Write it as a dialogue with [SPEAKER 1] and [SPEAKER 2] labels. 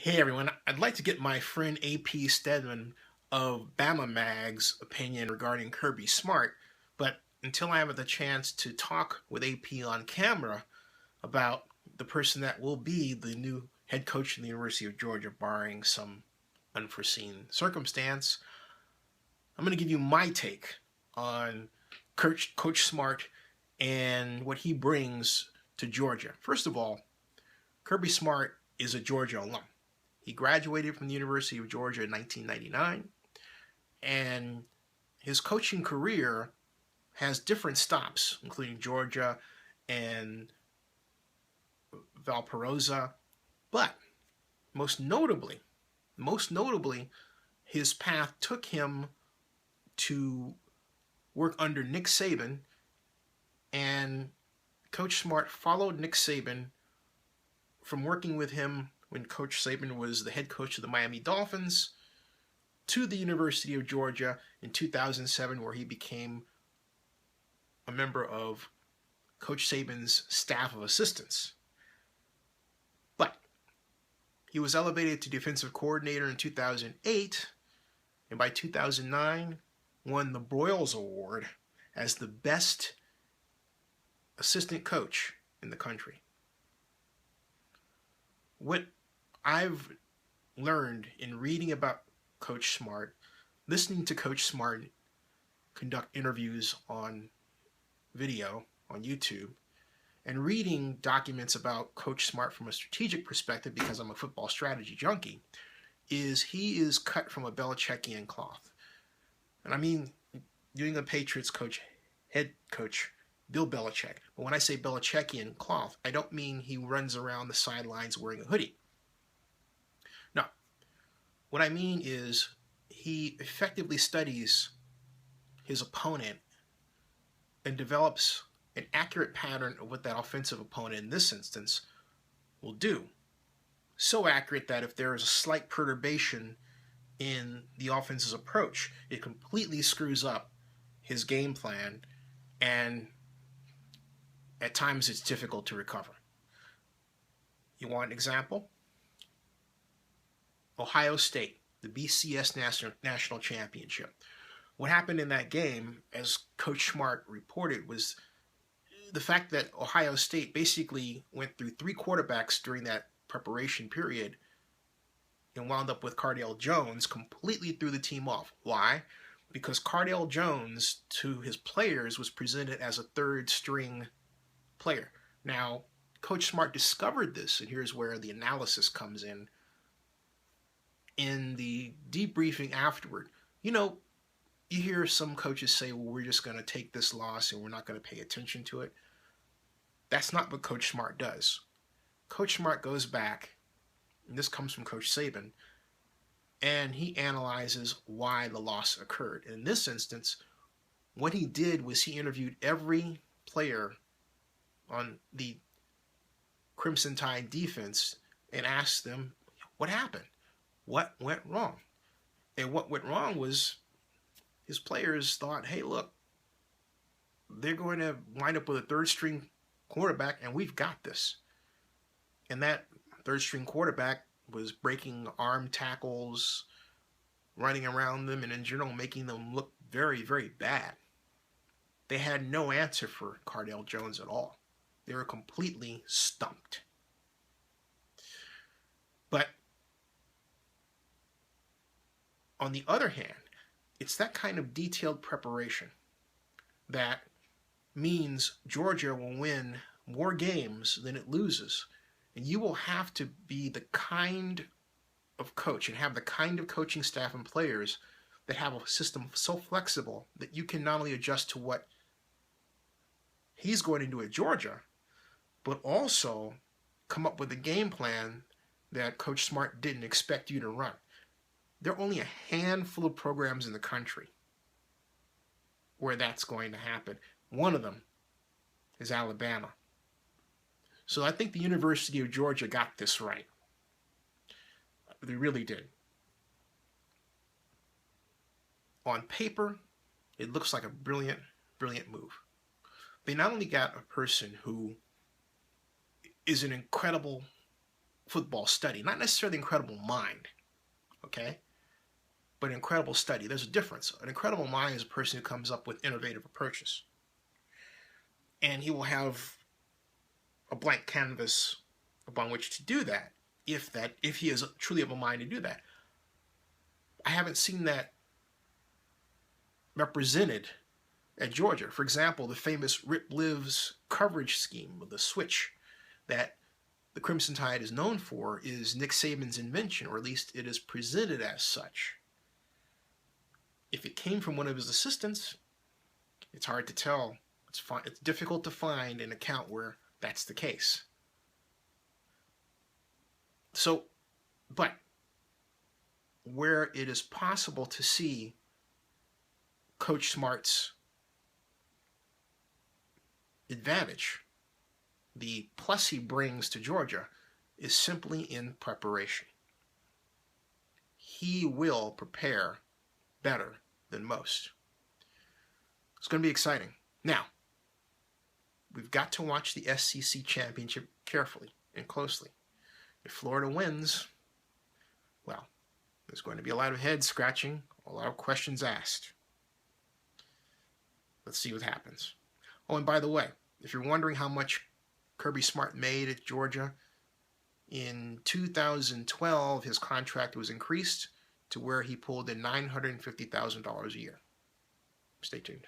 [SPEAKER 1] Hey everyone, I'd like to get my friend AP Stedman of Bama Mag's opinion regarding Kirby Smart, but until I have the chance to talk with AP on camera about the person that will be the new head coach in the University of Georgia, barring some unforeseen circumstance, I'm going to give you my take on Coach Smart and what he brings to Georgia. First of all, Kirby Smart is a Georgia alum. He graduated from the University of Georgia in 1999, and his coaching career has different stops, including Georgia and Valparaiso. But most notably, his path took him to work under Nick Saban, and Coach Smart followed Nick Saban from working with him when Coach Saban was the head coach of the Miami Dolphins to the University of Georgia in 2007, where he became a member of Coach Saban's staff of assistants. But he was elevated to defensive coordinator in 2008, and by 2009 won the Broyles Award as the best assistant coach in the country. What I've learned in reading about Coach Smart, listening to Coach Smart conduct interviews on video on YouTube, and reading documents about Coach Smart from a strategic perspective, because I'm a football strategy junkie, is he is cut from a Belichickian cloth. And I mean, doing a Patriots head coach, Bill Belichick. But when I say Belichickian cloth, I don't mean he runs around the sidelines wearing a hoodie. No. What I mean is he effectively studies his opponent and develops an accurate pattern of what that offensive opponent in this instance will do. So accurate that if there is a slight perturbation in the offense's approach, it completely screws up his game plan, and at times it's difficult to recover. You want an example? Ohio State, the BCS National Championship. What happened in that game, as Coach Smart reported, was the fact that Ohio State basically went through three quarterbacks during that preparation period and wound up with Cardale Jones, completely threw the team off. Why? Because Cardale Jones, to his players, was presented as a third string player. Now, Coach Smart discovered this, and here's where the analysis comes in. In the debriefing afterward, you hear some coaches say, well, we're just going to take this loss and we're not going to pay attention to it. That's not what Coach Smart does. Coach Smart goes back, and this comes from Coach Saban, and he analyzes why the loss occurred. In this instance, what he did was he interviewed every player on the Crimson Tide defense and asked them, what happened? What went wrong? And what went wrong was his players thought, hey, look, they're going to wind up with a third string quarterback, and we've got this. And that third string quarterback was breaking arm tackles, running around them, and in general making them look very, very bad. They had no answer for Cardale Jones at all. They were completely stumped. But on the other hand, it's that kind of detailed preparation that means Georgia will win more games than it loses. And you will have to be the kind of coach and have the kind of coaching staff and players that have a system so flexible that you can not only adjust to what he's going to do at Georgia, but also come up with a game plan that Coach Smart didn't expect you to run. There are only a handful of programs in the country where that's going to happen. One of them is Alabama. So I think the University of Georgia got this right. They really did. On paper, it looks like a brilliant, brilliant move. They not only got a person who is an incredible football study, not necessarily incredible mind, okay? But an incredible study. There's a difference. An incredible mind is a person who comes up with innovative approaches. And he will have a blank canvas upon which to do that, if he is truly of a mind to do that. I haven't seen that represented at Georgia. For example, the famous Rip Lives coverage scheme, the switch that the Crimson Tide is known for, is Nick Saban's invention, or at least it is presented as such. If it came from one of his assistants, it's hard to tell. It's difficult to find an account where that's the case. So, but where it is possible to see Coach Smart's advantage, the plus he brings to Georgia, is simply in preparation. He will prepare better than most. It's going to be exciting. Now, we've got to watch the SEC championship carefully and closely. If Florida wins, well, there's going to be a lot of head scratching, a lot of questions asked. Let's see what happens. Oh, and by the way, if you're wondering how much Kirby Smart made at Georgia, in 2012, his contract was increased to where he pulled in $950,000 a year. Stay tuned.